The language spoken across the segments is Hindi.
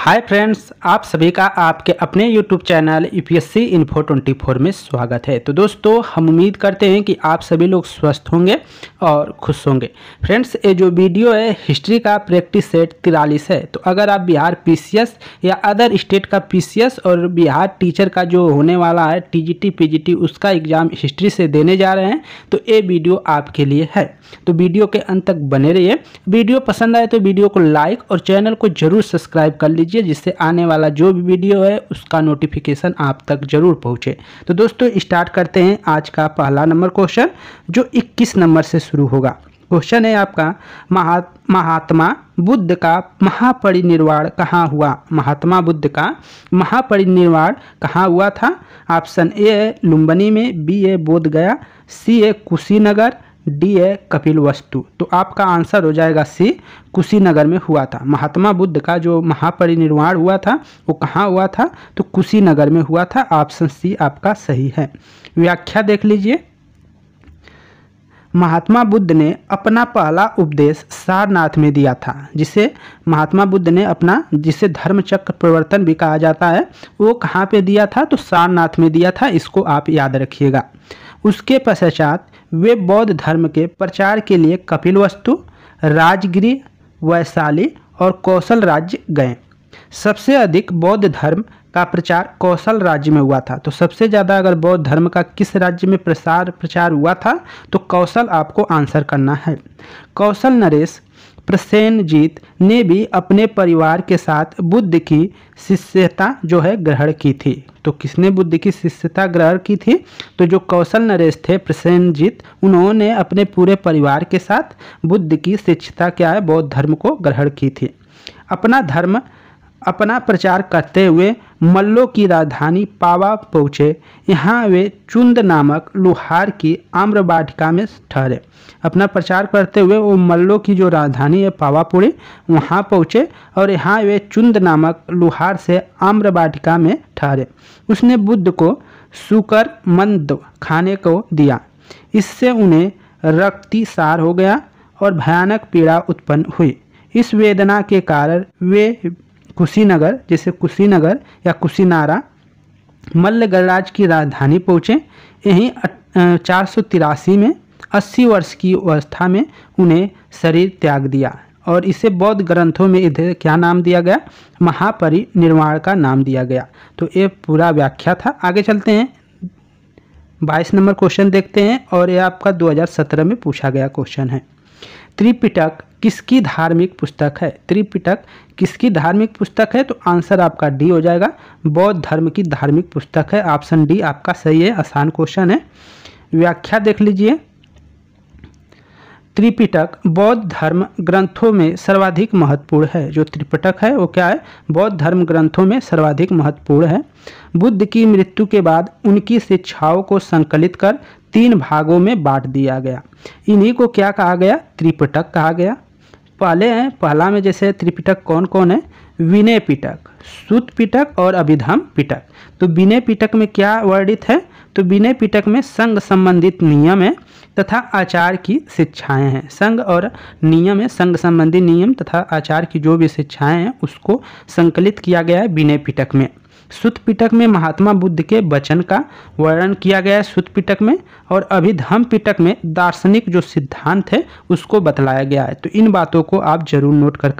हाय फ्रेंड्स, आप सभी का आपके अपने यूट्यूब चैनल यूपीएससी इन्फो 24 में स्वागत है। तो दोस्तों, हम उम्मीद करते हैं कि आप सभी लोग स्वस्थ होंगे और खुश होंगे। फ्रेंड्स, ये जो वीडियो है हिस्ट्री का प्रैक्टिस सेट 43 है। तो अगर आप बिहार पीसीएस या अदर स्टेट का पीसीएस और बिहार टीचर का जो होने वाला है टीजीटी पीजीटी उसका एग्ज़ाम हिस्ट्री से देने जा रहे हैं तो ये वीडियो आपके लिए है। तो वीडियो के अंत तक बने रहिए। वीडियो पसंद आए तो वीडियो को लाइक और चैनल को जरूर सब्सक्राइब कर लीजिए, जिससे आने वाला जो भी वीडियो है उसका नोटिफिकेशन आप तक जरूर पहुंचे। तो दोस्तों, स्टार्ट करते हैं आज का पहला नंबर क्वेश्चन, जो 21 नंबर से शुरू होगा। क्वेश्चन है आपका, महात्मा बुद्ध का महापरिनिर्वाण कहाँ हुआ? महात्मा बुद्ध का महापरिनिर्वाण कहाँ हुआ था? ऑप्शन ए है लुम्बिनी में, बी है बोधगया, सी है कुशीनगर, डी है कपिलवस्तु। तो आपका आंसर हो जाएगा सी, कुशीनगर में हुआ था। महात्मा बुद्ध का जो महापरिनिर्वाण हुआ था वो कहाँ हुआ था? तो कुशीनगर में हुआ था। ऑप्शन सी आपका सही है। व्याख्या देख लीजिए। महात्मा बुद्ध ने अपना पहला उपदेश सारनाथ में दिया था, जिसे महात्मा बुद्ध ने अपना, जिसे धर्मचक्र प्रवर्तन भी कहा जाता है, वो कहाँ पे दिया था? तो सारनाथ में दिया था। इसको आप याद रखिएगा। उसके पश्चात वे बौद्ध धर्म के प्रचार के लिए कपिलवस्तु, राजगिरी, वैशाली और कौशल राज्य गए। सबसे अधिक बौद्ध धर्म का प्रचार कौशल राज्य में हुआ था। तो सबसे ज़्यादा अगर बौद्ध धर्म का किस राज्य में प्रचार हुआ था तो कौशल आपको आंसर करना है। कौशल नरेश प्रसेनजीत ने भी अपने परिवार के साथ बुद्ध की शिष्यता जो है ग्रहण की थी। तो किसने बुद्ध की शिष्यता ग्रहण की थी? तो जो कौशल नरेश थे प्रसेनजीत, उन्होंने अपने पूरे परिवार के साथ बुद्ध की शिष्यता क्या है, बौद्ध धर्म को ग्रहण की थी। अपना प्रचार करते हुए मल्लों की राजधानी पावा पहुँचे। यहाँ वे चुंद नामक लुहार की आम्र वाटिका में ठहरे। अपना प्रचार करते हुए वो मल्लों की जो राजधानी है पावापुरी, वहाँ पहुँचे और यहाँ वे चुंद नामक लुहार से आम्र वाटिका में ठहरे। उसने बुद्ध को सूकर मंद खाने को दिया। इससे उन्हें रक्तिसार हो गया और भयानक पीड़ा उत्पन्न हुई। इस वेदना के कारण वे कुशीनगर, जैसे कुशीनगर या कुशीनारा, मल्ल गणराज्य की राजधानी पहुँचे। यहीं 483 में 80 वर्ष की अवस्था में उन्हें शरीर त्याग दिया और इसे बौद्ध ग्रंथों में इधर क्या नाम दिया गया? महापरिनिर्वाण का नाम दिया गया। तो ये पूरा व्याख्या था। आगे चलते हैं, 22 नंबर क्वेश्चन देखते हैं और ये आपका 2017 में पूछा गया क्वेश्चन है। त्रिपिटक किसकी धार्मिक पुस्तक है? त्रिपिटक किसकी धार्मिक पुस्तक है? तो आंसर आपका डी हो जाएगा, बौद्ध धर्म की धार्मिक पुस्तक है। ऑप्शन डी आपका सही है। आसान क्वेश्चन है। व्याख्या देख लीजिए। त्रिपिटक बौद्ध धर्म ग्रंथों में सर्वाधिक महत्वपूर्ण है। जो त्रिपिटक है वो क्या है? बौद्ध धर्म ग्रंथों में सर्वाधिक महत्वपूर्ण है। बुद्ध की मृत्यु के बाद उनकी शिक्षाओं को संकलित कर 3 भागों में बांट दिया गया। इन्हीं को क्या कहा गया? त्रिपिटक कहा गया। पहला में जैसे त्रिपिटक कौन कौन है? विनय पिटक, सूत पिटक और अभिधम पिटक। तो विनय पिटक में क्या वर्णित है? तो विनय पिटक में संघ संबंधित नियम है तथा आचार की शिक्षाएं हैं। संघ और नियम है, संघ संबंधी नियम तथा आचार की जो भी शिक्षाएं हैं उसको संकलित किया गया है विनय पिटक में। सूत पिटक में महात्मा बुद्ध के वचन का वर्णन किया गया है सूत पिटक में, और अभिधम पिटक में दार्शनिक जो सिद्धांत है उसको बतलाया गया है। तो इन बातों को आप जरूर नोट कर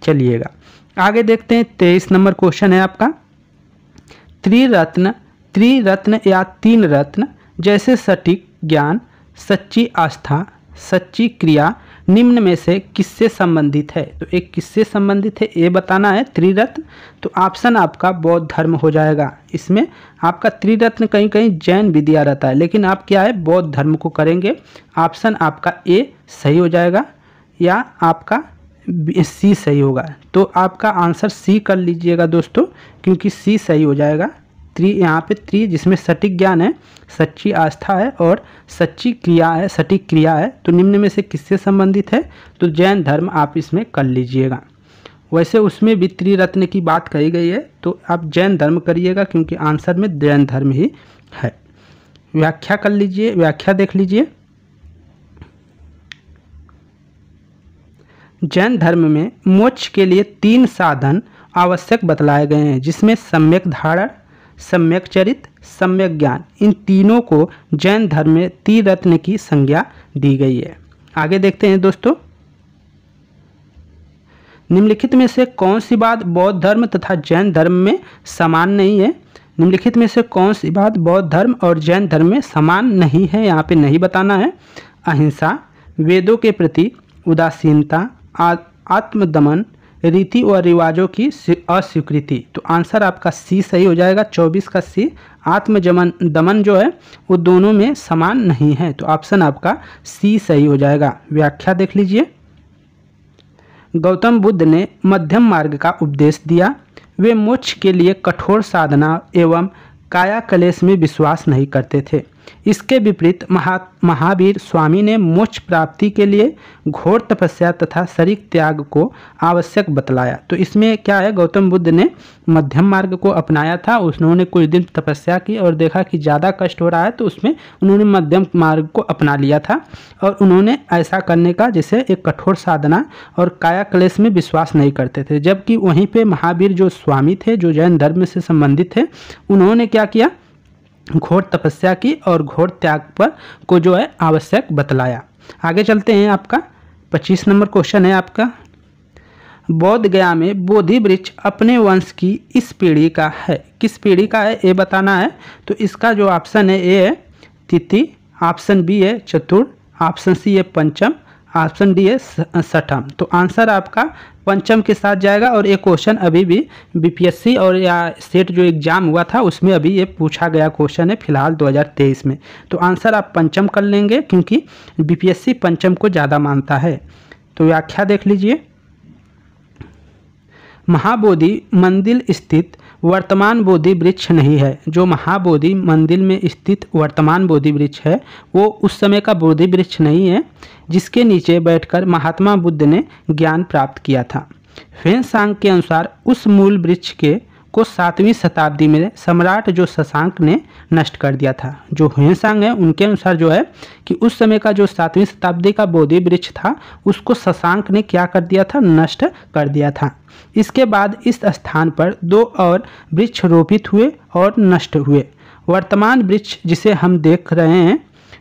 चलिएगा। आगे देखते हैं, 23 नंबर क्वेश्चन है आपका। त्रिरत्न या 3 रत्न जैसे सटीक ज्ञान, सच्ची आस्था, सच्ची क्रिया निम्न में से किससे संबंधित है? तो एक किससे संबंधित है ये बताना है। त्रिरत्न, तो ऑप्शन आपका बौद्ध धर्म हो जाएगा। इसमें आपका त्रिरत्न कहीं कहीं जैन भी दिया रहता है, लेकिन आप क्या है बौद्ध धर्म को करेंगे। ऑप्शन आपका ए सही हो जाएगा या आपका सी सही होगा। तो आपका आंसर सी कर लीजिएगा दोस्तों, क्योंकि सी सही हो जाएगा। यहाँ पे त्रि जिसमें सटीक ज्ञान है, सच्ची आस्था है और सच्ची क्रिया है, सटीक क्रिया है। तो निम्न में से किससे संबंधित है? तो जैन धर्म आप इसमें कर लीजिएगा। वैसे उसमें भी त्रिरत्न की बात कही गई है, तो आप जैन धर्म करिएगा क्योंकि आंसर में जैन धर्म ही है। व्याख्या कर लीजिए, व्याख्या देख लीजिए। जैन धर्म में मोक्ष के लिए 3 साधन आवश्यक बतलाए गए हैं, जिसमें सम्यक धारण, सम्यक चरित, सम्यक ज्ञान, इन तीनों को जैन धर्म में त्रिरत्न की संज्ञा दी गई है। आगे देखते हैं दोस्तों, निम्नलिखित में से कौन सी बात बौद्ध धर्म तथा जैन धर्म में समान नहीं है? निम्नलिखित में से कौन सी बात बौद्ध धर्म और जैन धर्म में समान नहीं है? यहाँ पे नहीं बताना है। अहिंसा, वेदों के प्रति उदासीनता, आत्मदमन, रीति और रिवाजों की अस्वीकृति। तो आंसर आपका सी सही हो जाएगा, 24 का सी। दमन जो है वो दोनों में समान नहीं है, तो ऑप्शन आपका सी सही हो जाएगा। व्याख्या देख लीजिए। गौतम बुद्ध ने मध्यम मार्ग का उपदेश दिया। वे मोक्ष के लिए कठोर साधना एवं काया कलेश में विश्वास नहीं करते थे। इसके विपरीत महावीर स्वामी ने मोक्ष प्राप्ति के लिए घोर तपस्या तथा शरीर त्याग को आवश्यक बतलाया। तो इसमें क्या है, गौतम बुद्ध ने मध्यम मार्ग को अपनाया था। उन्होंने कुछ दिन तपस्या की और देखा कि ज़्यादा कष्ट हो रहा है, तो उसमें उन्होंने मध्यम मार्ग को अपना लिया था। और उन्होंने ऐसा करने का जैसे एक कठोर साधना और काया क्लेश में विश्वास नहीं करते थे। जबकि वहीं पे महावीर जो स्वामी थे, जो जैन धर्म से संबंधित थे, उन्होंने क्या किया, घोर तपस्या की और घोर त्याग पर को जो है आवश्यक बतलाया। आगे चलते हैं, आपका 25 नंबर क्वेश्चन है आपका, बोध गया में बोधि वृक्ष अपने वंश की इस पीढ़ी का है, किस पीढ़ी का है ये बताना है। तो इसका जो ऑप्शन है ए है तिथि, ऑप्शन बी है चतुर्थ, ऑप्शन सी है पंचम, ऑप्शन डी है छठम। तो आंसर आपका पंचम के साथ जाएगा। और ये क्वेश्चन अभी भी बीपीएससी और या सेट जो एग्ज़ाम हुआ था उसमें अभी ये पूछा गया क्वेश्चन है फिलहाल 2023 में। तो आंसर आप पंचम कर लेंगे, क्योंकि बीपीएससी पंचम को ज़्यादा मानता है। तो व्याख्या देख लीजिए। महाबोधि मंदिर स्थित वर्तमान बोधि वृक्ष नहीं है। जो महाबोधि मंदिर में स्थित वर्तमान बोधि वृक्ष है वो उस समय का बोधि वृक्ष नहीं है, जिसके नीचे बैठकर महात्मा बुद्ध ने ज्ञान प्राप्त किया था। ह्वेनसांग के अनुसार उस मूल वृक्ष को 7वीं शताब्दी में सम्राट जो शशांक ने नष्ट कर दिया था। जो ह्वेनसांग है उनके अनुसार जो है कि उस समय का जो 7वीं शताब्दी का बोधि वृक्ष था उसको शशांक ने क्या कर दिया था, नष्ट कर दिया था। इसके बाद इस स्थान पर 2 और वृक्ष रोपित हुए और नष्ट हुए। वर्तमान वृक्ष जिसे हम देख रहे हैं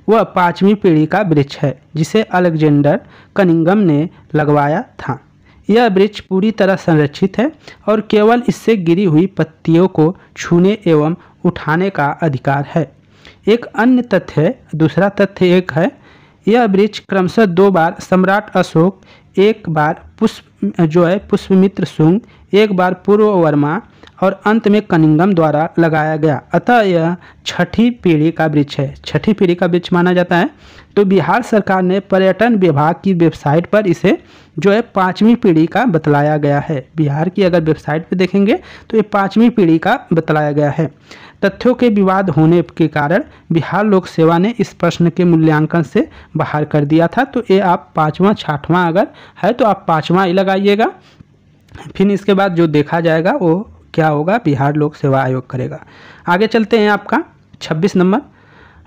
वह 5वीं पीढ़ी का वृक्ष है, जिसे अलेक्जेंडर कनिंघम ने लगवाया था। यह वृक्ष पूरी तरह संरक्षित है और केवल इससे गिरी हुई पत्तियों को छूने एवं उठाने का अधिकार है। एक अन्य तथ्य है, दूसरा तथ्य एक है, यह वृक्ष क्रमशः 2 बार सम्राट अशोक, एक बार पुष्पमित्र शुंग, एक बार पूर्ववर्मा और अंत में कनिंघम द्वारा लगाया गया। अतः यह 6ठी पीढ़ी का वृक्ष है, 6ठी पीढ़ी का वृक्ष माना जाता है। तो बिहार सरकार ने पर्यटन विभाग की वेबसाइट पर इसे जो है 5वीं पीढ़ी का बतलाया गया है। बिहार की अगर वेबसाइट पर देखेंगे तो ये 5वीं पीढ़ी का बतलाया गया है। तथ्यों के विवाद होने के कारण बिहार लोक सेवा ने इस प्रश्न के मूल्यांकन से बाहर कर दिया था। तो ये आप 5वां 6वां अगर है तो आप 5वां ही लगाइएगा, फिर इसके बाद जो देखा जाएगा वो क्या होगा, बिहार लोक सेवा आयोग करेगा। आगे चलते हैं, आपका 26 नंबर,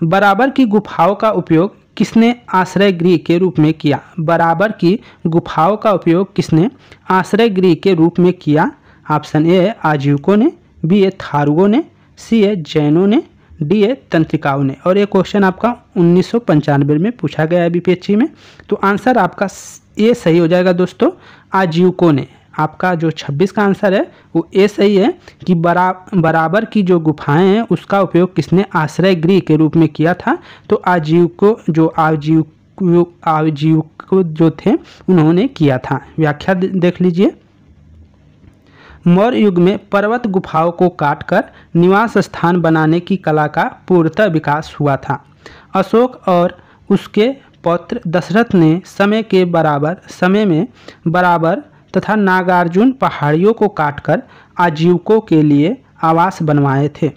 बराबर की गुफाओं का उपयोग किसने आश्रय गृह के रूप में किया? बराबर की गुफाओं का उपयोग किसने आश्रय गृह के रूप में किया? ऑप्शन ए है आजीविकों ने, बी है थारुओं ने, सी है जैनों ने, डी है तंत्रिकाओं ने। और ये क्वेश्चन आपका 1995 में पूछा गया है बीपीएससी में। तो आंसर आपका ए सही हो जाएगा दोस्तों, आजीविकों ने। आपका जो 26 का आंसर है वो ए सही है कि बराबर की जो गुफाएं हैं उसका उपयोग किसने आश्रय गृह के रूप में किया था? तो आजीविकों जो थे उन्होंने किया था। व्याख्या देख लीजिए। मौर्य युग में पर्वत गुफाओं को काटकर निवास स्थान बनाने की कला का पूर्णतः विकास हुआ था। अशोक और उसके पौत्र दशरथ ने समय में बराबर तथा नागार्जुन पहाड़ियों को काटकर आजीविकों के लिए आवास बनवाए थे।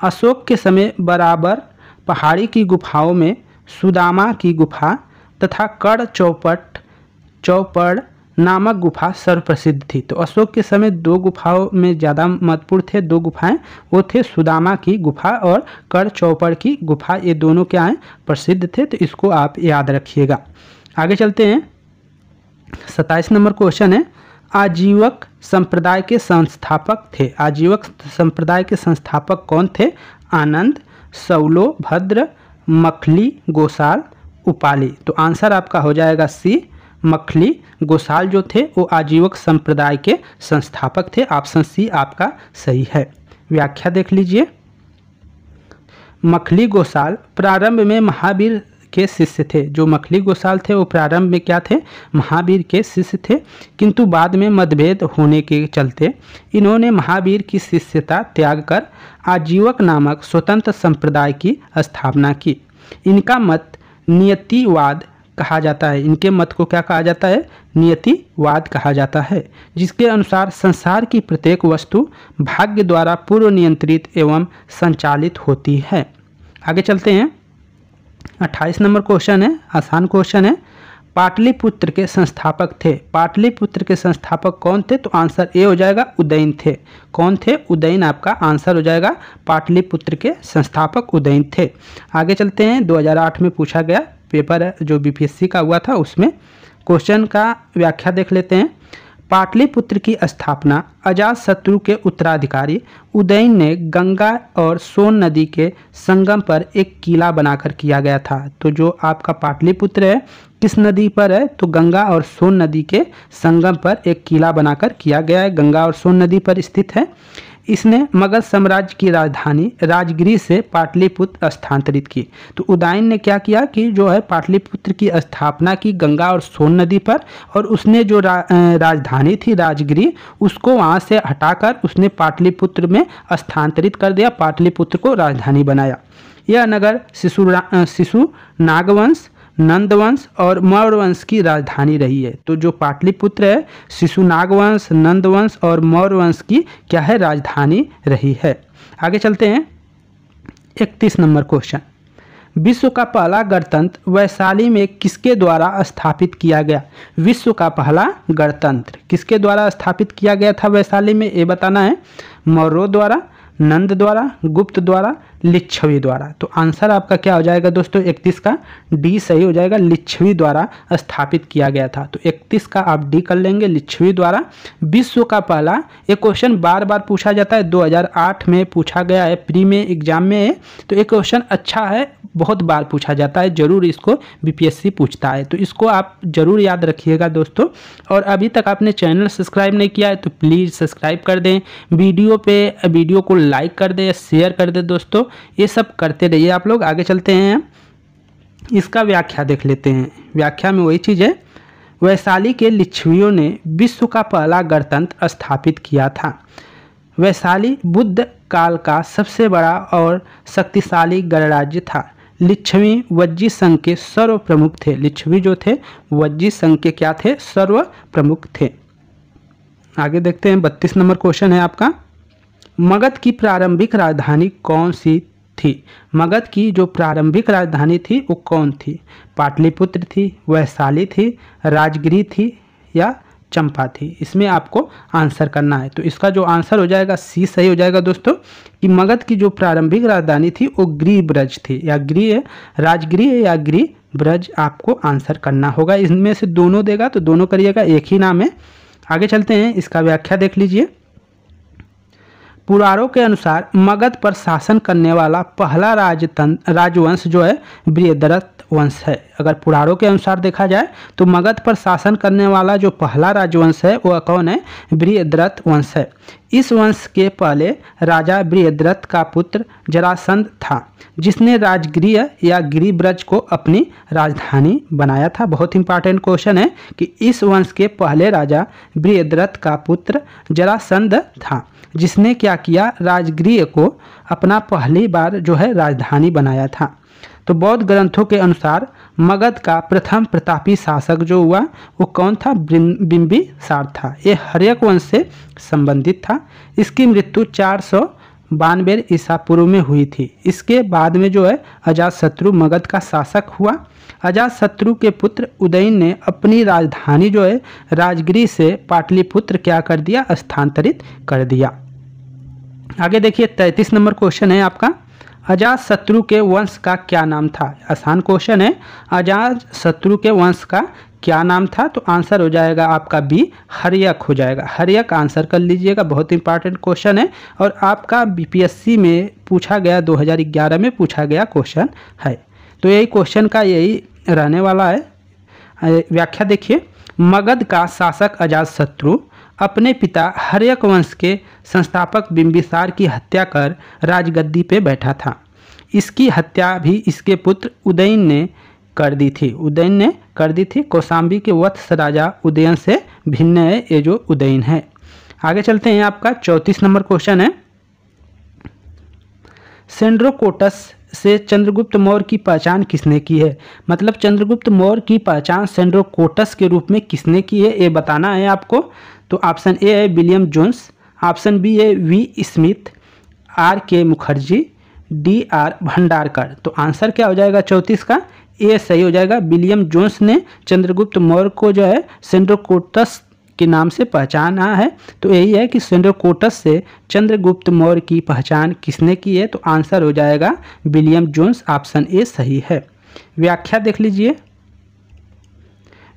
अशोक के समय बराबर पहाड़ी की गुफाओं में सुदामा की गुफा तथा कड़ चौपड़ नामक गुफा सर्वप्रसिद्ध थी। तो अशोक के समय 2 गुफाओं में ज़्यादा महत्वपूर्ण थे, 2 गुफाएं, वो थे सुदामा की गुफा और कड़ चौपड़ की गुफा। ये दोनों क्या हैं, प्रसिद्ध थे। तो इसको आप याद रखिएगा। आगे चलते हैं, 27 नंबर क्वेश्चन है, आजीवक संप्रदाय के संस्थापक थे? आजीवक संप्रदाय के संस्थापक कौन थे? आनंद, सौलो, भद्र, मखली, गोसाल, उपाली। तो आंसर आपका हो जाएगा सी, मखली गोसाल जो थे वो आजीवक संप्रदाय के संस्थापक थे। ऑप्शन सी आपका सही है। व्याख्या देख लीजिए। मखली गोसाल प्रारंभ में महावीर के शिष्य थे। जो मखली गोसाल थे वो प्रारंभ में क्या थे? महावीर के शिष्य थे, किंतु बाद में मतभेद होने के चलते इन्होंने महावीर की शिष्यता त्याग कर आजीवक नामक स्वतंत्र संप्रदाय की स्थापना की। इनका मत नियतिवाद कहा जाता है। इनके मत को क्या कहा जाता है? नियतिवाद कहा जाता है, जिसके अनुसार संसार की प्रत्येक वस्तु भाग्य द्वारा पूर्व नियंत्रित एवं संचालित होती है। आगे चलते हैं। 28 नंबर क्वेश्चन है, आसान क्वेश्चन है। पाटलिपुत्र के संस्थापक थे। पाटलिपुत्र के संस्थापक कौन थे? तो आंसर ए हो जाएगा उदयन थे। कौन थे? उदयन आपका आंसर हो जाएगा। पाटलिपुत्र के संस्थापक उदयन थे। आगे चलते हैं। 2008 में पूछा गया पेपर जो बीपीएससी का हुआ था उसमें क्वेश्चन का व्याख्या देख लेते हैं। पाटलिपुत्र की स्थापना अजातशत्रु के उत्तराधिकारी उदयन ने गंगा और सोन नदी के संगम पर एक किला बनाकर किया गया था। तो जो आपका पाटलिपुत्र है किस नदी पर है? तो गंगा और सोन नदी के संगम पर एक किला बनाकर किया गया है। गंगा और सोन नदी पर स्थित है। इसने मगध साम्राज्य की राजधानी राजगिरी से पाटलिपुत्र स्थानांतरित की। तो उदयन ने क्या किया कि जो है पाटलिपुत्र की स्थापना की गंगा और सोन नदी पर, और उसने जो राजधानी थी राजगिरी उसको वहाँ से हटाकर उसने पाटलिपुत्र में स्थानांतरित कर दिया। पाटलिपुत्र को राजधानी बनाया। यह नगर शिशु नागवंश, नंदवंश और मौर्य वंश की राजधानी रही है। तो जो पाटलिपुत्र है शिशुनाग वंश, नंदवंश और मौर्य वंश की क्या है? राजधानी रही है। आगे चलते हैं। 31 नंबर क्वेश्चन। विश्व का पहला गणतंत्र वैशाली में किसके द्वारा स्थापित किया गया? विश्व का पहला गणतंत्र किसके द्वारा स्थापित किया गया था वैशाली में? ये बताना है। मौर्यों द्वारा, नंद द्वारा, गुप्त द्वारा, लिच्छवी द्वारा। तो आंसर आपका क्या हो जाएगा दोस्तों? 31 का डी सही हो जाएगा। लिच्छवी द्वारा स्थापित किया गया था। तो 31 का आप डी कर लेंगे, लिच्छवी द्वारा। विश्व का पहला, ये क्वेश्चन बार बार पूछा जाता है। 2008 में पूछा गया है, प्री में एग्जाम में है। तो ये क्वेश्चन अच्छा है, बहुत बार पूछा जाता है, जरूर इसको बीपीएससी पूछता है। तो इसको आप जरूर याद रखिएगा दोस्तों। और अभी तक आपने चैनल सब्सक्राइब नहीं किया है तो प्लीज़ सब्सक्राइब कर दें। वीडियो को लाइक कर दें, शेयर कर दें दोस्तों। ये सब करते रहिए आप लोग। आगे चलते हैं। इसका व्याख्या देख लेते हैं। व्याख्या में वही चीज़ है। वैशाली के लिच्छवियों ने विश्व का पहला गणतंत्र स्थापित किया था। वैशाली बुद्ध काल का सबसे बड़ा और शक्तिशाली गणराज्य था। लिच्छवी वज्जी संघ के सर्व प्रमुख थे। लिच्छवी जो थे वज्जी संघ के क्या थे? सर्व प्रमुख थे। आगे देखते हैं। 32 नंबर क्वेश्चन है आपका। मगध की प्रारंभिक राजधानी कौन सी थी? मगध की जो प्रारंभिक राजधानी थी वो कौन थी? पाटलिपुत्र थी, वैशाली थी, राजगिरी थी या चंपा थी? इसमें आपको आंसर करना है। तो इसका जो आंसर हो जाएगा सी सही हो जाएगा दोस्तों, कि मगध की जो प्रारंभिक राजधानी थी वो गिरिब्रज थी। या राजगिरी है या गिरिब्रज, आपको आंसर करना होगा। इनमें से दोनों देगा तो दोनों करिएगा, एक ही नाम है। आगे चलते हैं। इसका व्याख्या देख लीजिए। पुराणों के अनुसार मगध पर शासन करने वाला पहला राजवंश जो है बृहद्रथ वंश है। अगर पुराणों के अनुसार देखा जाए तो मगध पर शासन करने वाला जो पहला राजवंश है वह कौन है? बृहद्रथ वंश है। इस वंश के पहले राजा बृहद्रथ का पुत्र जरासंध था, जिसने राजगिरी या गिरिब्रज को अपनी राजधानी बनाया था। बहुत इंपॉर्टेंट क्वेश्चन है कि इस वंश के पहले राजा बृहद्रथ का पुत्र जरासंध था, जिसने क्या किया? राजगिरी को अपना पहली बार जो है राजधानी बनाया था। तो बौद्ध ग्रंथों के अनुसार मगध का प्रथम प्रतापी शासक जो हुआ वो कौन था? बिंबिसार था। ये हर्यक वंश से संबंधित था। इसकी मृत्यु 492 ईसा पूर्व में हुई थी। इसके बाद में जो है अजातशत्रु मगध का शासक हुआ। अजातशत्रु के पुत्र उदयन ने अपनी राजधानी जो है राजगिरी से पाटलिपुत्र क्या कर दिया? स्थानांतरित कर दिया। आगे देखिए 33 नंबर क्वेश्चन है आपका। अजातशत्रु के वंश का क्या नाम था? आसान क्वेश्चन है। अजातशत्रु के वंश का क्या नाम था? तो आंसर हो जाएगा आपका बी, हर्यक हो जाएगा। हर्यक आंसर कर लीजिएगा, बहुत इंपॉर्टेंट क्वेश्चन है और आपका बीपीएससी में पूछा गया, 2011 में पूछा गया क्वेश्चन है। तो यही क्वेश्चन का यही रहने वाला है। व्याख्या देखिए, मगध का शासक अजातशत्रु अपने पिता हर्यक वंश के संस्थापक बिंबिसार की हत्या कर राजगद्दी पे बैठा था। इसकी हत्या भी इसके पुत्र उदयन ने कर दी थी। कौशांबी के वत्स राजा उदयन से भिन्न है ये जो उदयन है। आगे चलते हैं, आपका 34 नंबर क्वेश्चन है, सेंड्रोकोटस से चंद्रगुप्त मौर्य की पहचान किसने की है? मतलब चंद्रगुप्त मौर्य की पहचान सेंड्रोकोटस के रूप में किसने की है, ये बताना है आपको। तो ऑप्शन ए है विलियम जोन्स, ऑप्शन बी है वी स्मिथ, आर के मुखर्जी, डी आर भंडारकर। तो आंसर क्या हो जाएगा 34 का? ए सही हो जाएगा। विलियम जोन्स ने चंद्रगुप्त मौर्य को जो है सेंड्रोकोटस के नाम से पहचाना है। तो यही है कि सेंड्रोकोटस से चंद्रगुप्त मौर्य की पहचान किसने की है? तो आंसर हो जाएगा विलियम जोन्स, ऑप्शन ए सही है। व्याख्या देख लीजिए,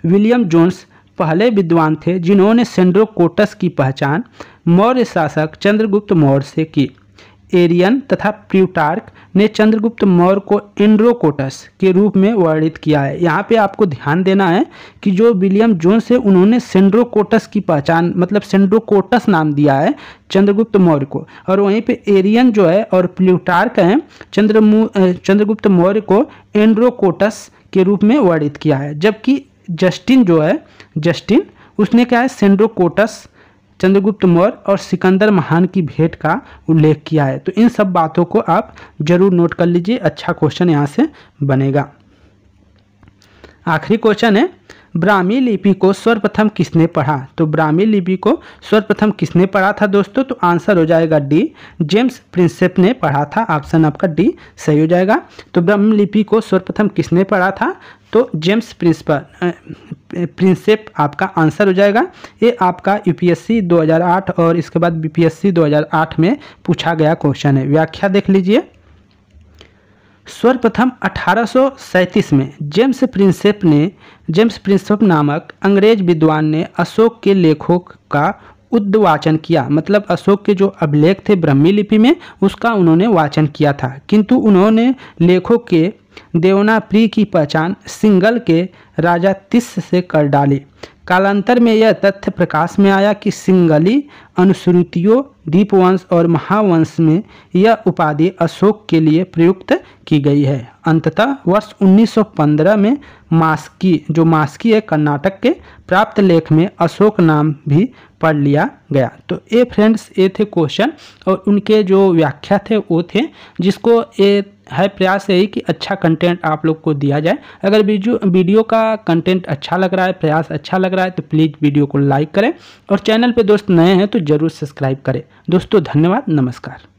विलियम जोन्स पहले विद्वान थे जिन्होंने सेंड्रोकोटस की पहचान मौर्य शासक चंद्रगुप्त मौर्य से की। एरियन तथा प्लूटार्क ने चंद्रगुप्त मौर्य को एंड्रोकोटस के रूप में वर्णित किया है। यहाँ पे आपको ध्यान देना है कि जो विलियम जोन्स है उन्होंने सेंड्रोकोटस की पहचान मतलब सेंड्रोकोटस नाम दिया है चंद्रगुप्त मौर्य को, और वहीं पे एरियन जो है और प्लूटार्क हैं चंद्रगुप्त मौर्य को एंड्रोकोटस के रूप में वर्णित किया है। जबकि जस्टिन उसने क्या है सेंड्रोकोटस, चंद्रगुप्त मौर्य और सिकंदर महान की भेंट का उल्लेख किया है। तो इन सब बातों को आप जरूर नोट कर लीजिए, अच्छा क्वेश्चन यहाँ से बनेगा। आखिरी क्वेश्चन है, ब्राह्मी लिपि को सर्वप्रथम किसने पढ़ा? तो ब्राह्मी लिपि को सर्वप्रथम किसने पढ़ा था दोस्तों? तो आंसर हो जाएगा डी, जेम्स प्रिंसेप ने पढ़ा था। ऑप्शन आपका डी सही हो जाएगा। तो ब्राह्मी लिपि को सर्वप्रथम किसने पढ़ा था? तो जेम्स प्रिंसेप आपका आंसर हो जाएगा। ये आपका यूपीएससी 2008 और इसके बाद बीपीएससी 2008 में पूछा गया क्वेश्चन है। व्याख्या देख लीजिए, सर्वप्रथम 1837 में जेम्स प्रिंसेप नामक अंग्रेज विद्वान ने अशोक के लेखों का उद्वाचन किया। मतलब अशोक के जो अभिलेख थे ब्राह्मी लिपि में उसका उन्होंने वाचन किया था, किंतु उन्होंने लेखों के देवनागरी की पहचान सिंगल के राजा तिस्स से कर डाली। कालांतर में यह तथ्य प्रकाश में आया कि सिंगली अनुश्रुतियों, दीपवंश और महावंश में यह उपाधि अशोक के लिए प्रयुक्त की गई है। अंततः वर्ष 1915 में मास्की है कर्नाटक के प्राप्त लेख में अशोक नाम भी पढ़ लिया गया। तो ये फ्रेंड्स ये थे क्वेश्चन और उनके जो व्याख्या थे वो थे, जिसको ये है प्रयास यही कि अच्छा कंटेंट आप लोग को दिया जाए। अगर वीडियो का कंटेंट अच्छा लग रहा है, प्रयास अच्छा लग रहा है तो प्लीज़ वीडियो को लाइक करें और चैनल पे दोस्त नए हैं तो ज़रूर सब्सक्राइब करें। दोस्तों धन्यवाद, नमस्कार।